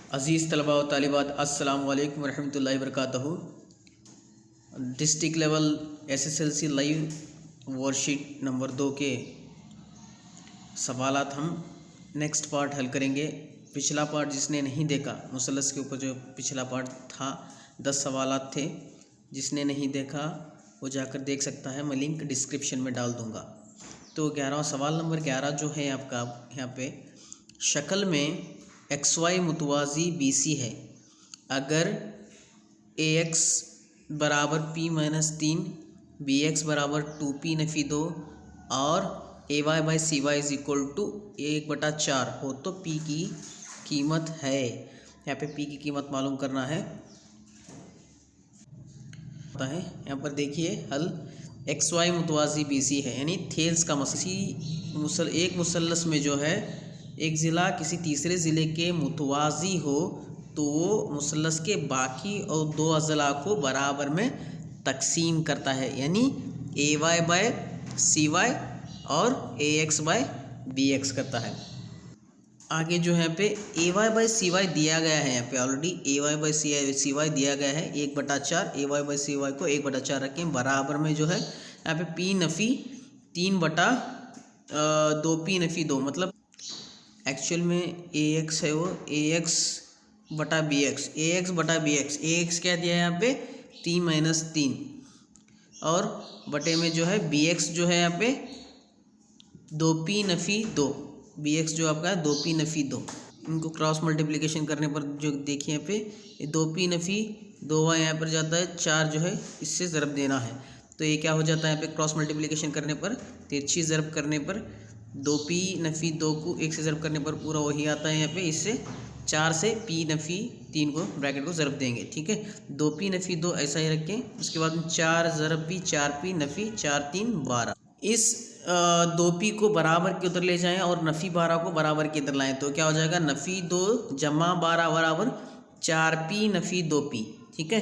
अज़ीज़ तलबा व तालिबात अस्सलामु अलैकुम रहमतुल्लाहि व बरकातहू। District level SSLC live worksheet number 2 के सवालात हम नेक्स्ट पार्ट हल करेंगे। पिछला पार्ट जिसने नहीं देखा, मुसल्लस के ऊपर जो पिछला पार्ट था 10 सवालात थे, जिसने नहीं देखा वो जाकर देख सकता है, मैं लिंक डिस्क्रिप्शन में डाल दूँगा। तो 11वां सवाल नंबर 11 जो है आपका यहाँ पे शक्ल में XY मुतवाज़ी BC है। अगर AX बराबर P-3, BX बराबर 2P नफ़ी 2 और AY/CY इज इक्वल टू 1/4 हो तो P की कीमत है। यहाँ पे P की कीमत मालूम करना है। यहाँ पर देखिए हल XY मुतवाज़ी BC है, यानी थेल्स का मसला। एक मुसल्लस में जो है एक ज़िला किसी तीसरे ज़िले के मुतवाज़ी हो तो वो मुसल्लस के बाकी और दो अज़ला को बराबर में तकसीम करता है, यानी AY/CY और AX/BX करता है। आगे जो है यहाँ पे AY/CY दिया गया है, यहाँ पे ऑलरेडी AY/CY दिया गया है 1/4। AY/CY को 1/4 रखें, बराबर में जो है यहाँ पे P नफ़ी 3/2P नफ़ी 2, मतलब एक्चुअल में AX है वो AX/BX। AX क्या दिया है यहाँ पे P-3 और बटे में जो है BX जो है यहाँ पे 2P नफ़ी 2। BX जो आपका है 2P नफ़ी 2। इनको क्रॉस मल्टीप्लिकेशन करने पर जो देखिए यहाँ पे 2P नफ़ी 2 यहाँ पर जाता है 4, जो है इससे ज़रब देना है। तो ये क्या हो जाता है यहाँ पे क्रॉस मल्टीप्लिकेशन करने पर, तिरछी ज़रब करने पर 2P नफ़ी 2 को 1 से ज़रब करने पर पूरा वही आता है। यहाँ पे इससे 4 से P नफ़ी 3 को ब्रैकेट को ज़रब देंगे, ठीक है। 2P नफ़ी 2 ऐसा ही रखें। उसके बाद 4 ज़रब P 4P नफ़ी 4 3 12। इस 2P को बराबर के उधर ले जाएं और नफ़ी 12 को बराबर के इधर लाएं तो क्या हो जाएगा, नफ़ी 2 जमा 12 बराबर 4P नफ़ी 2P, ठीक है।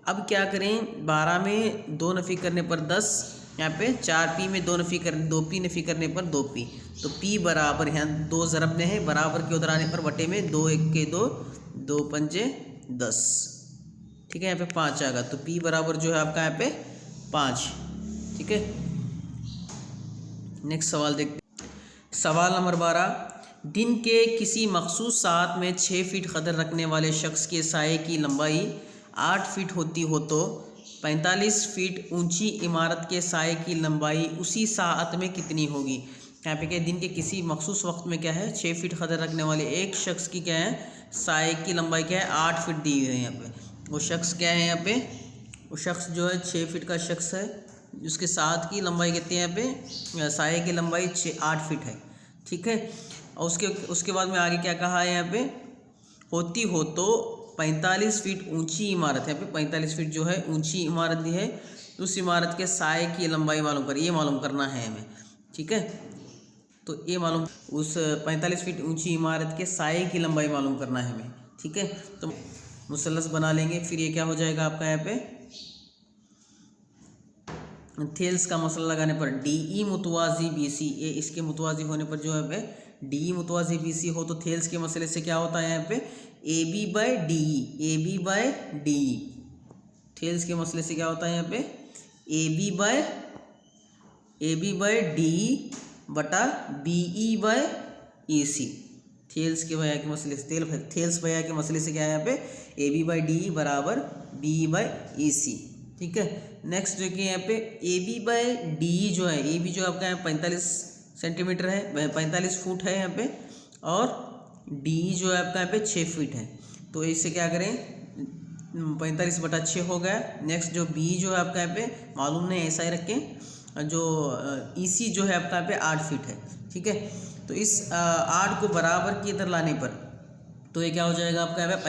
अब क्या करें, 12 में 2 नफ़ी करने पर 10, यहाँ पे 4P में 2 नफ़ी करने 2P नफ़ी करने पर 2P, तो P बराबर यहाँ 2 ज़रब में है, बराबर के उधर आने पर बटे में 2 1 के 2, 2 5 10, ठीक है। यहाँ पे 5 आएगा तो P बराबर जो है आपका यहाँ पे 5, ठीक है। नेक्स्ट सवाल देखते हैं। सवाल नंबर 12, दिन के किसी मखसूस साथ में 6 फीट कदर रखने वाले शख्स के साये की लंबाई 8 फीट होती हो तो 45 फीट ऊंची इमारत के साये की लंबाई उसी साअत में कितनी होगी। यहाँ पे क्या, दिन के किसी मखसूस वक्त में क्या है 6 फीट कदर रखने वाले एक शख्स की क्या है साये की लंबाई क्या है 8 फीट दी हुई है। यहाँ पे वो शख्स क्या है, यहाँ पे वो शख्स जो है 6 फीट का शख्स है, उसके साथ की लंबाई कितनी है, यहाँ पे साये की लंबाई 8 फीट है, ठीक है। और उसके बाद में आगे क्या कहा है, यहाँ पे होती हो तो 45 फीट ऊंची इमारत है। यहाँ पे 45 फीट जो है ऊंची इमारत दी है, उस इमारत के साये की लंबाई मालूम कर, ये मालूम करना है हमें, ठीक है। तो ये मालूम, उस 45 फीट ऊंची इमारत के साये की लंबाई मालूम करना है हमें, ठीक है। तो मुसल्लस बना लेंगे, फिर ये क्या हो जाएगा आपका यहाँ पे थेल्स का मसला लगाने पर DE मुतवाज़ी BC, ये इसके मुतवाज़ी होने पर जो है DE मुतवाज़ी BC हो तो थेल्स के मसले से क्या होता है यहाँ पे AB/DE। थेल्स के मसले से क्या होता है यहाँ पे AB/DE बटा BE/EC। थेल्स के भैया के मसले से थेल्स भैया के मसले से क्या है यहाँ पे AB/DE बराबर BE/EC, ठीक है। नेक्स्ट देखिए यहाँ पे AB/DE जो है, AB जो आपका यहाँ 45 सेंटीमीटर है, 45 फुट है यहाँ पे, और DE जो है आपका यहाँ पे 6 फीट है। तो इससे क्या करें 45/6 हो गया। नेक्स्ट जो B जो है आपका यहाँ पे मालूम नहीं, ऐसा ही रखें। जो EC जो है आपका यहाँ पे 8 फीट है, ठीक है। तो इस 8 को बराबर के इधर लाने पर तो ये क्या हो जाएगा आपका यहाँ पे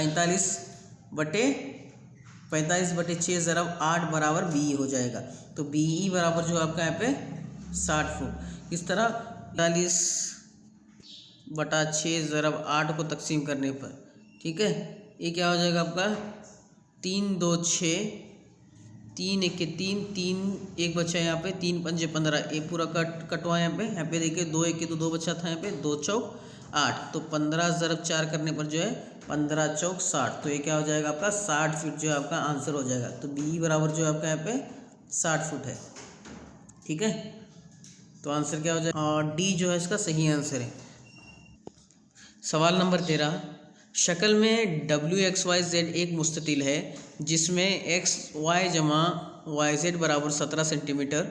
45/6 ज़रब 8 बराबर BE हो जाएगा। तो BE बराबर जो आपका यहाँ पे 60 फुट। इस तरह 45/6 ज़रब 8 को तकसीम करने पर, ठीक है, ये क्या हो जाएगा आपका 3 2 6, 3 1 3, 3 1 बचा यहाँ पे, 3 5 15, ये पूरा कटवा यहाँ पे देखिए 2 1 2 बचा था यहाँ पे, 2 चौक 8, तो 15 ज़रब 4 करने पर जो है 15 चौक 60, तो ये क्या हो जाएगा आपका 60 फीट जो है आपका आंसर हो जाएगा। तो बी बराबर जो है आपका यहाँ पे 60 फुट है। ठीक है, तो आंसर क्या हो जाएगा, और डी जो है इसका सही आंसर है। सवाल नंबर 13, शक्ल में WXYZ एक मुस्ततिल है जिसमें XY जमा YZ बराबर 17 सेंटीमीटर,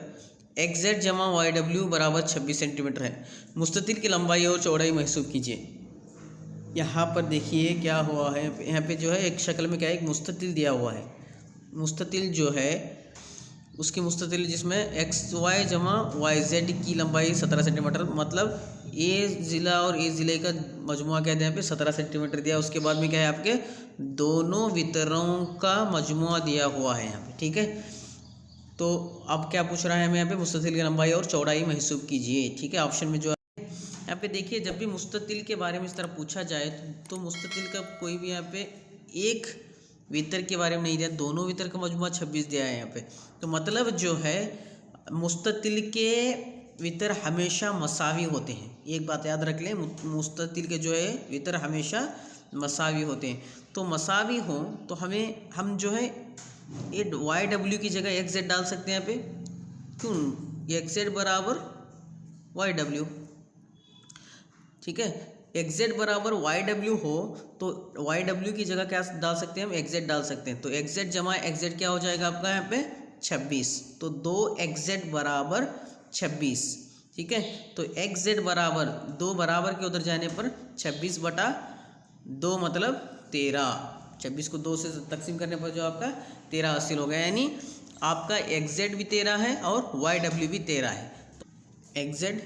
XZ जमा YW बराबर 26 सेंटीमीटर है। मुस्ततिल की लंबाई और चौड़ाई महसूब कीजिए। यहाँ पर देखिए क्या हुआ है, यहाँ पे जो है एक शक्ल में क्या है, एक मुस्ततिल दिया हुआ है। मुस्ततिल जो है उसकी मुस्ततिल जिसमें XY जमा YZ की लंबाई 17 सेंटीमीटर, मतलब ए ज़िला और ए ज़िले का मजमुआ क्या दिया यहाँ पे 17 सेंटीमीटर दिया। उसके बाद में क्या है आपके दोनों वितरों का मजमुआ दिया हुआ है यहाँ पे। ठीक है, तो अब क्या पूछ रहा है हमें यहाँ पे, मुस्ततिल की लंबाई और चौड़ाई महसूब कीजिए। ठीक है, ऑप्शन में जो है यहाँ पे देखिए, जब भी मुस्ततिल के बारे में इस तरह पूछा जाए तो मुस्ततिल का कोई भी यहाँ पे एक वितर के बारे में नहीं दिया, दोनों वितर का मजमुआ 26 दिया है यहाँ पे। तो मतलब जो है मुस्ततिल के वितर हमेशा मसावी होते हैं। एक बात याद रख लें, मुस्ततिल के जो है वितर हमेशा मसावी होते हैं। तो मसावी हों तो हम जो है ये YW की जगह XZ डाल सकते हैं यहाँ पे। क्यों, XZ बराबर YW। ठीक है, XZ बराबर YW हो तो YW की जगह क्या डाल सकते हैं हम, XZ डाल सकते हैं। तो XZ जमा XZ क्या हो जाएगा आपका यहाँ पे 26, तो 2XZ बराबर 26। ठीक है, तो XZ बराबर 2 बराबर के उधर जाने पर 26/2 मतलब 13। 26 को 2 से तकसीम करने पर जो आपका 13 हासिल हो गया, यानी आपका XZ भी 13 है और YW भी 13 है। तो XZ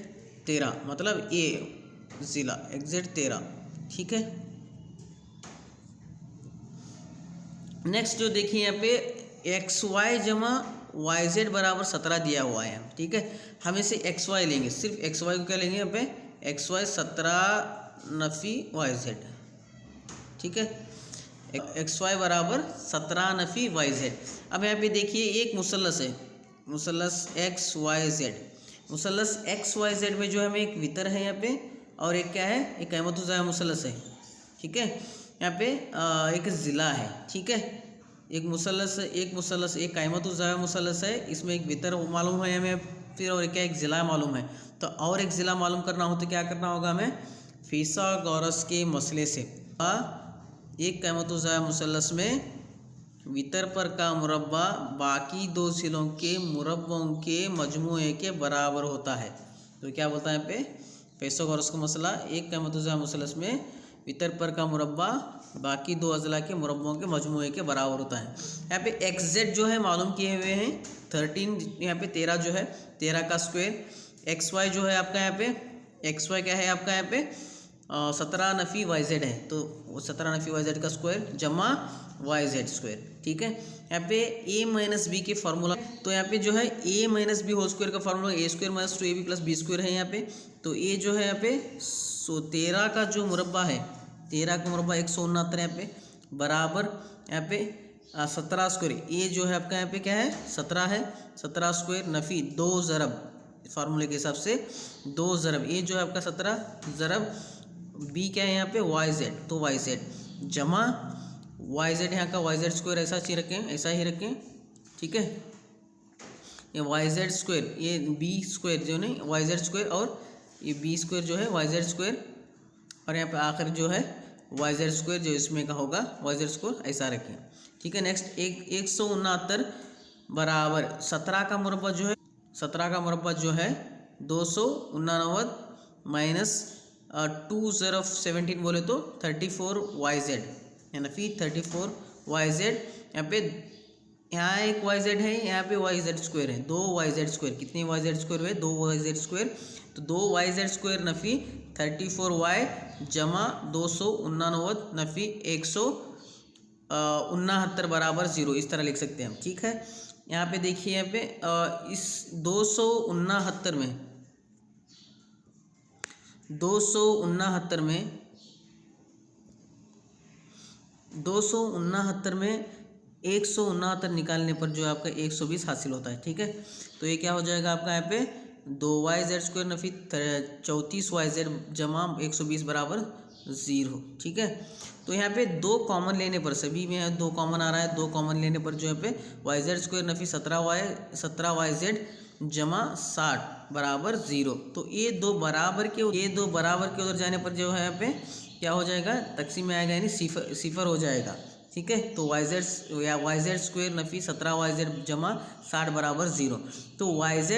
13 मतलब ए ज़िला XZ 13। ठीक है, नेक्स्ट जो देखिए यहाँ पे XY जमा YZ बराबर 17 दिया हुआ है। ठीक है, हम इसे XY लेंगे, सिर्फ XY को क्या लेंगे यहाँ पे, XY 17 नफ़ी YZ। ठीक है, XY बराबर 17 नफ़ी YZ। अब यहाँ पे देखिए एक मुसल्लस है, मुसल्लस XYZ। मुसल्लस XYZ में जो हमें एक वितर है यहाँ पे और एक क्या है, एक क़यामतुज़्ज़ाया मुसल्लस है। ठीक है, यहाँ पे एक ज़िला है। ठीक है, एक मुसल्लस एक क़यामतुज़्ज़ाया मुसल्लस है, इसमें एक वितर मालूम है हमें, फिर और क्या एक ज़िला मालूम है। तो और एक ज़िला मालूम करना हो तो क्या करना होगा हमें, फिसागोरस के मसले से एक क़यामतुज़्ज़ाया मुसल्लस में वितर पर का मुरब्बा बाकी दो ज़िलों के मुरब्बों के मजमूए के बराबर होता है। तो क्या बोलता है यहाँ पे, फिसागोरस का मसला, एक क़यामतुज़्ज़ाया मुसल्लस में वितर पर का मुरब्बा बाकी दो अज़ला के मुरब्बों के मजमूए के बराबर होता है। यहाँ पे XZ जो है मालूम किए हुए हैं 13, यहाँ पे 13 जो है 13 का स्क्वायर। XY जो है आपका यहाँ पे, XY क्या है आपका यहाँ पे 17 नफ़ी YZ है, तो 17 नफ़ी YZ का स्क्वायर जमा YZ स्क्वायर। ठीक है, यहाँ पे A माइनस B के फार्मूला, तो यहाँ पे जो है A minus B whole square का formula A square minus 2AB plus B square है यहाँ पे। तो A जो है यहाँ पे 13 का जो मुरब्बा है, 13 का मुरब्बा 169 यहाँ पे बराबर यहाँ पे 17 स्क्वायर। A जो है आपका यहाँ पे क्या है 17 है, 17 स्क्वायर नफ़ी 2 ज़रब, फार्मूले के हिसाब से 2 ज़रब A जो है आपका 17 ज़रब B क्या है यहाँ पे YZ, तो YZ जमा YZ यहाँ का YZ स्क्वायर ऐसा ही रखें, ऐसा ही रखें। ठीक है, ये YZ स्क्वायर, ये B स्क्वायर जो नहीं YZ स्क्वायर, और ये B स्क्वायर जो है YZ स्क्वायर, और यहाँ पे आखिर जो है YZ स्क्वायर जो इसमें का होगा YZ स्क्वायर, ऐसा रखें। ठीक है, नेक्स्ट 169 बराबर 17 का मुरब्बा जो है, 17 का मुरब्बा जो है 289 माइनस 2 ज़रब 17 बोले तो 34 YZ, यानी फिर 34 YZ। यहाँ पे यहाँ एक YZ है, यहाँ पे YZ स्क्वायर है, 2 YZ स्क्वायर, कितने YZ स्क्वायर हुए 2 YZ स्क्वायर, तो 2 YZ स्क्वायर नफ़ी 34Y जमा 289 नफ़ी 169 बराबर 0, इस तरह लिख सकते हैं हम। ठीक है, यहाँ पे देखिए यहाँ पे इस 269 में 169 निकालने पर जो आपका 120 हासिल होता है। ठीक है, तो ये क्या हो जाएगा आपका यहाँ पे 2yz² नफ़ी 34yz जमा 120 बराबर 0। ठीक है, तो यहाँ पे 2 कॉमन लेने पर, सभी में 2 कॉमन आ रहा है, 2 कॉमन लेने पर जो है पे yz² नफ़ी 17yz जमा 60 बराबर 0। तो ये दो बराबर के उधर जाने पर जो है यहाँ पे क्या हो जाएगा, तकसीम में आएगा, यानी सिफर हो जाएगा। ठीक है, तो yz² नफ़ी 17yz जमा 60 बराबर 0। तो yz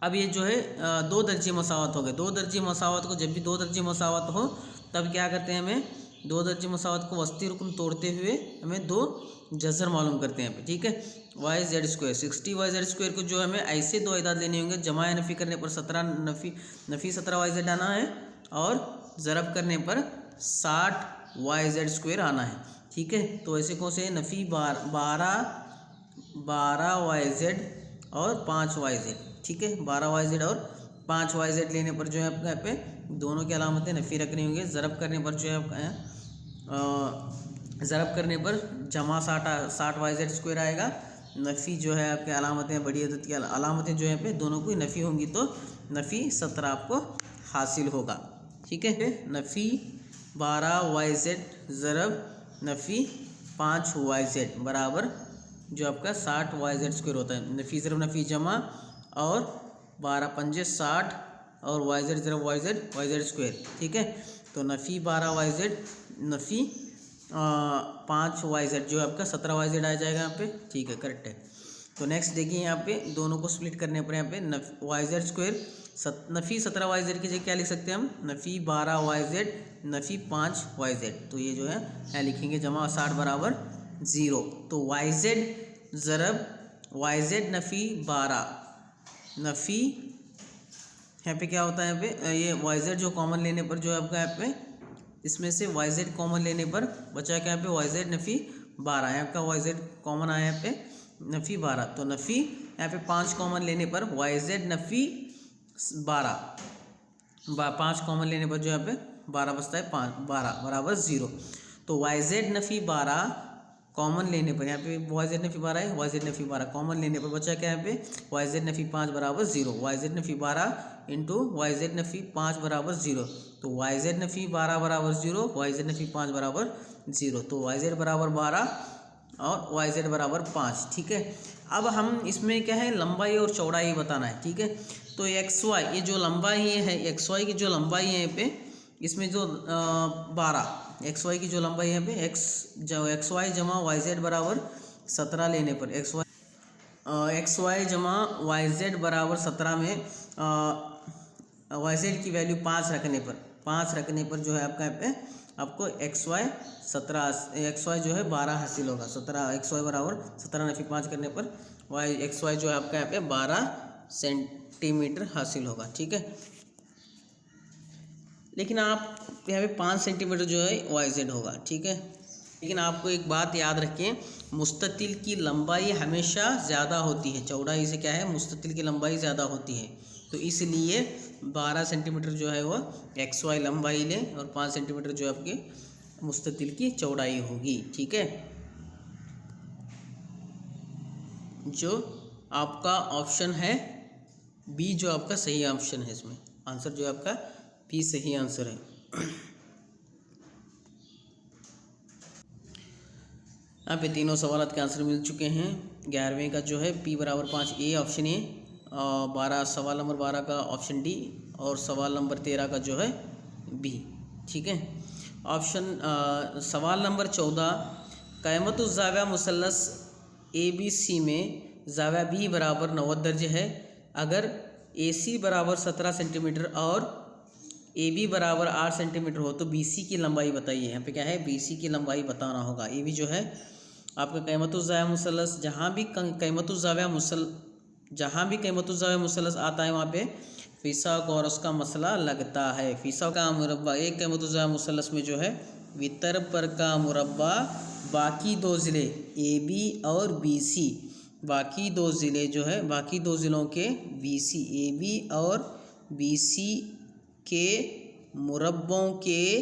अब ये जो है 2 दर्जे मसावत हो गए। 2 दर्जे मसावत को, जब भी 2 दर्जे मसावत हो तब क्या करते हैं, हमें 2 दर्जे मसावत को वस्ती रुकन तोड़ते हुए हमें 2 जज़र मालूम करते हैं। ठीक है, yz² 60yz² को जो हमें ऐसे 2 इदाद लेने होंगे, जमा या नफ़ी करने पर 17 नफ़ी 17yz आना है और ज़रब करने पर 60yz² आना है। ठीक है, तो ऐसे कौन से नफ़ी 12yz और 5yz। ठीक है, 12yz और 5yz लेने पर जो है आपको यहाँ पे दोनों की अलामतें नफ़ी रखनी होंगी। ज़रब करने पर जो है ज़रब करने पर जमा 60yz² आएगा। नफ़ी जो है आपके अलामतें, बड़ी अदद की अलामतें जो है पे दोनों की नफ़ी होंगी, तो नफ़ी 17 आपको हासिल होगा। ठीक है, नफ़ी 12yz ज़रब नफ़ी 5yz बराबर जो आपका 60yz² होता है। नफ़ी ज़रब नफ़ी जमा और 12 पंजे 60 और yz ज़रब yz² ठीक है, तो नफ़ी 12yz नफ़ी 5yz जो आपका 17yz आ जाएगा यहाँ पे। ठीक है, करेक्ट है। तो नेक्स्ट देखिए, यहाँ पे दोनों को स्प्लिट करने पर यहाँ पे yz² नफ़ी 17yz की जगह क्या लिख सकते हैं हम, नफ़ी 12yz नफ़ी 5yz। तो ये जो है यहाँ लिखेंगे जमा 60 बराबर 0। तो yz ज़रब yz नफ़ी 12 नफ़ी यहाँ पे क्या होता है, यहाँ पे ये yz जो कॉमन लेने पर जो है आपका यहाँ पे, इसमें से yz कॉमन लेने पर बचा क्या यहाँ पे yz नफ़ी 12, यहाँ का yz कॉमन आया यहाँ पे नफ़ी 12। तो नफ़ी यहाँ पे 5 कॉमन लेने पर yz नफ़ी 12, 5 कॉमन लेने पर जो यहाँ पे 12 बचता है, 12 बराबर 0। तो yz नफ़ी 12 कॉमन लेने पर यहाँ पे yz नफ़ी 12 है, yz नफ़ी 12 कॉमन लेने पर बचा क्या यहाँ पे yz नफ़ी 5 बराबर 0। yz नफ़ी 12 इंटू yz नफ़ी 5 बराबर 0। तो yz नफ़ी 12 बराबर 0, yz नफ़ी 5 बराबर 0। तो yz बराबर 12 और yz बराबर 5। ठीक है, अब हम इसमें क्या है, लंबाई और चौड़ाई बताना है। ठीक है, तो xy ये जो लंबाई है, xy की जो लंबाई है यहाँ पे, इसमें जो 12 xy की जो लंबाई है यहाँ पे xy जमा yz बराबर 17 लेने पर xy जमा yz बराबर 17 में yz की वैल्यू 5 रखने पर जो है आपका यहाँ पे आपको xy जो है 12 हासिल होगा। 17 xy बराबर 17 नफ़ी 5 करने पर xy जो है आपका यहाँ पे 12 सेंटीमीटर हासिल होगा। ठीक है, लेकिन आप यहाँ पे 5 सेंटीमीटर जो है yz होगा। ठीक है, लेकिन आपको एक बात याद रखें, मुस्ततिल की लंबाई हमेशा ज़्यादा होती है चौड़ाई से। क्या है, मुस्ततिल की लंबाई ज़्यादा होती है, तो इसलिए 12 सेंटीमीटर जो है वह xy लंबाई लें और 5 सेंटीमीटर जो आपके मुस्ततिल की चौड़ाई होगी। ठीक है, जो आपका ऑप्शन है बी जो आपका सही ऑप्शन है, इसमें आंसर जो है आपका बी सही आंसर है। यहाँ पे तीनों सवाल के आंसर मिल चुके हैं। 11वें का जो है P बराबर 5 ए ऑप्शन ए, 12 सवाल नंबर 12 का ऑप्शन डी और सवाल नंबर 13 का जो है बी। ठीक है, सवाल नंबर 14, क़यामतुज़्ज़ाविया मुसल्लस ABC में ज़ाविया बी बराबर 90 दर्जे है। अगर AC बराबर 17 सेंटीमीटर और AB बराबर 8 सेंटीमीटर हो तो BC की लंबाई बताइए। यहाँ पे क्या है, BC की लंबाई बताना होगा। AB जो है आपका क़यामतुज़्ज़ाविया मुसल्लस, जहाँ भी क़यामतुज़्ज़ाविया मुसल्लस आता है वहाँ पे फिसागोरस का मसला लगता है। फिसा का मुरब्बा, एक क़यामतुज़्ज़ाविया मुसल्लस में जो है वितर पर का मुरब्बा, बाकी 2 ज़िले AB और BC, बाकी 2 ज़िले जो है, बाकी 2 ज़िलों के BC AB और BC के मुरब्बों के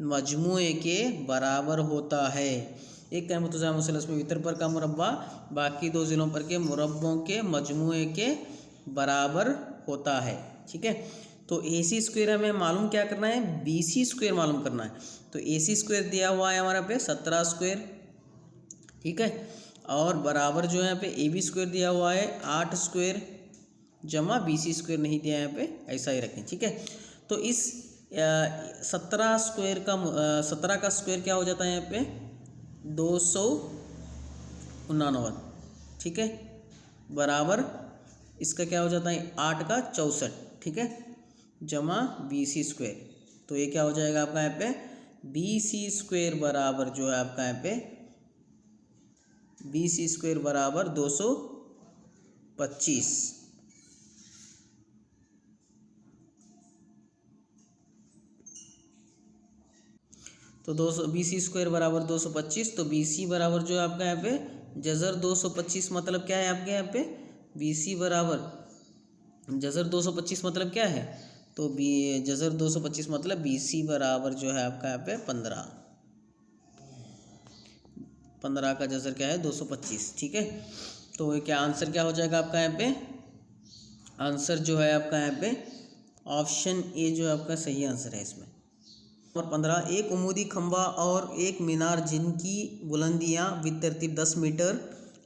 मजमूए के बराबर होता है। एक क़यामतुज़्ज़ाविया मुसल्लस में वितर पर का मुरब्बा बाकी 2 ज़िलों पर के मुरब्बों के मजमूए के बराबर होता है। ठीक है, तो ए सी स्क्वायर हमें मालूम क्या करना है, बी सी स्क्वायर मालूम करना है। तो ए सी स्क्वायर दिया हुआ है हमारा पे 17 स्क्वायर, ठीक है, और बराबर जो है यहाँ पे ए बी स्क्वायर दिया हुआ है 8 स्क्वायर, जमा बी सी स्क्वायर नहीं दिया है यहाँ पे, ऐसा ही रखें। ठीक है, तो इस 17 स्क्वायर का 17 का स्क्वायर क्या हो जाता है यहाँ पे 289, ठीक है, बराबर इसका क्या हो जाता है 8 का 64, ठीक है, जमा बी सी स्क्वायर। तो ये क्या हो जाएगा आपका यहाँ पे बी सी स्क्वायर बराबर जो है आपका यहाँ पे बी सी स्क्वायर बराबर 225। तो 200 बी सी स्क्वायर बराबर 225। तो बी सी बराबर जो है आपका यहाँ पे जज़र 225 मतलब क्या है आपके यहाँ पे बी सी बराबर जज़र 225 मतलब क्या है, तो बी जज़र 225 मतलब बी सी बराबर जो है आपका यहाँ पे 15 का जज़र क्या है 225। ठीक है, तो क्या आंसर क्या हो जाएगा आपका यहाँ पे, आंसर जो है आपका यहाँ पे ऑप्शन ए जो है आपका सही आंसर है इसमें। और 15, एक उमूदी खंबा और एक मीनार जिनकी बुलंदियां बितरतीब 10 मीटर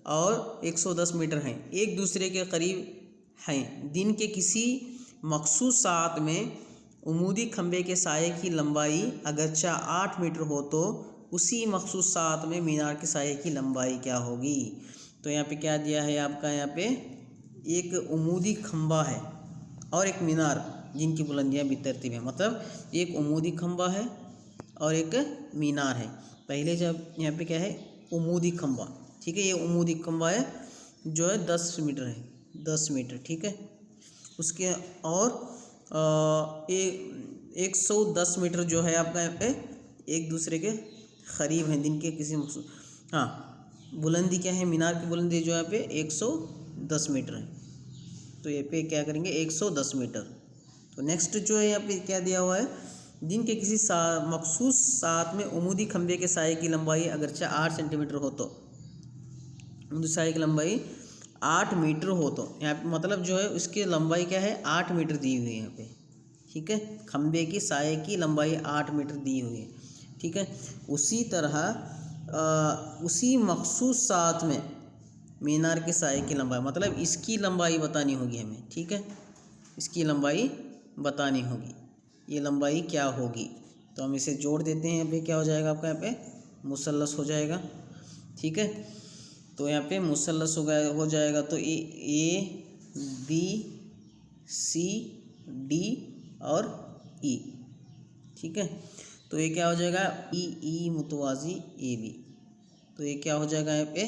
और 110 मीटर हैं, एक दूसरे के करीब हैं। दिन के किसी मखसूस सात में उमूदी खंबे के साये की लंबाई अगरचा 8 मीटर हो तो उसी मखसूस सात में मीनार के साये की लंबाई क्या होगी। तो यहाँ पे क्या दिया है आपका, यहाँ पे एक उमूदी खंबा है और एक मीनार जिनकी बुलंदियां बितरतीब हैं, मतलब एक उमूदी खंबा है और एक मीनार है। पहले जब यहाँ पे क्या है उमूदी खंबा, ठीक है, ये उमूदी खंबा है जो है 10 मीटर है, 10 मीटर, ठीक है, उसके और 110 मीटर जो है आपका यहाँ पे एक दूसरे के करीब हैं दिन के किसी मखसूस। हाँ, बुलंदी क्या है, मीनार की बुलंदी जो है यहाँ पे 110 मीटर है, तो ये पे क्या करेंगे 110 मीटर। तो नेक्स्ट जो है यहाँ पे क्या दिया हुआ है, दिन के किसी मखसूस सात में उमूदी खंबे के साये की लंबाई अगरचे 8 सेंटीमीटर हो तो उमूदी साये की लंबाई 8 मीटर हो तो यहाँ पे मतलब जो है उसकी लंबाई क्या है 8 मीटर दी हुई है यहाँ पे, ठीक है, खंबे की साये की लंबाई 8 मीटर दी हुई है, ठीक है। उसी तरह उसी मखसूस सात में मीनार के साये की लंबाई, मतलब इसकी लंबाई बतानी होगी हमें, ठीक है, इसकी लंबाई बतानी होगी, ये लंबाई क्या होगी। तो हम इसे जोड़ देते हैं, यहाँ पे क्या हो जाएगा आपका, यहाँ पे मुसल्लस हो जाएगा, ठीक है। तो यहाँ पे मुसल्लस हो जाएगा, तो ए बी सी डी और ई, ठीक है। तो ये क्या हो जाएगा ई मुतवाज़ी ए बी, तो ये क्या हो जाएगा यहाँ पे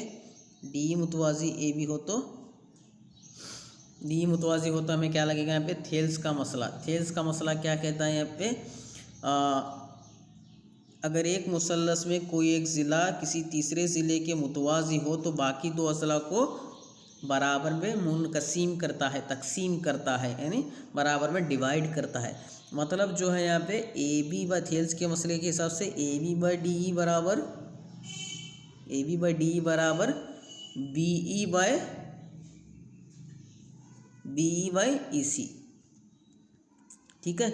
डी मुतवाज़ी ए बी हो तो डी मुतवाज़ी होता हमें क्या लगेगा यहाँ पे थेल्स का मसला। थेल्स का मसला क्या कहता है यहाँ पे, अगर एक मुसल्लस में कोई एक ज़िला किसी तीसरे ज़िले के मुतवाज़ी हो तो बाकी दो अज़ला को बराबर में मुनक़सीम करता है, तकसीम करता है, यानी बराबर में डिवाइड करता है। मतलब जो है यहाँ पे ए बी बाई थेल्स के मसले के हिसाब से A B by D E बराबर बी ई बाई ई सी, ठीक है।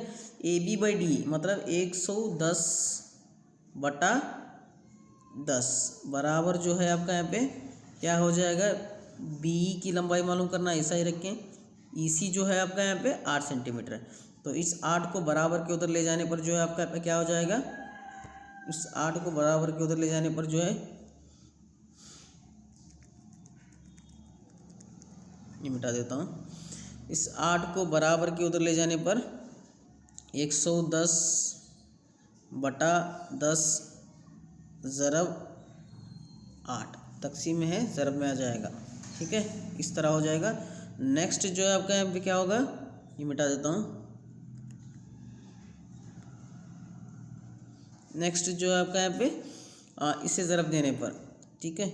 ए बी बाई डी मतलब 110/10 बराबर जो है आपका यहाँ पे क्या हो जाएगा, बी की लंबाई मालूम करना, ऐसा ही रखें। ई सी जो है आपका यहाँ पे 8 सेंटीमीटर है, तो इस 8 को बराबर के उधर ले जाने पर जो है आपका क्या हो जाएगा, इस 8 को बराबर के उधर ले जाने पर जो है ये मिटा देता हूँ, इस 8 को बराबर के उधर ले जाने पर 110/10 ज़रब 8 तकसीम में है ज़रब में आ जाएगा, ठीक है, इस तरह हो जाएगा। नेक्स्ट जो है आपका यहाँ पे क्या होगा, ये मिटा देता हूँ। नेक्स्ट जो है आपका यहाँ पे इसे ज़रब देने पर, ठीक है,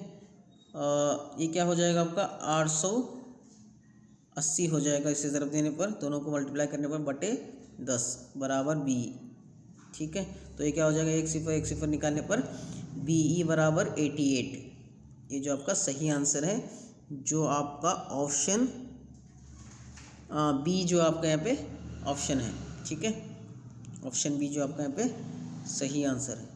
ये क्या हो जाएगा आपका 880 हो जाएगा इसे ज़रब देने पर, दोनों को मल्टीप्लाई करने पर बटे 10 बराबर बी, ठीक है। तो ये क्या हो जाएगा, एक सिफर निकालने पर बी ई बराबर 88, ये जो आपका सही आंसर है, जो आपका ऑप्शन बी जो आपका यहाँ पे ऑप्शन है, ठीक है, ऑप्शन बी जो आपका यहाँ पे सही आंसर है।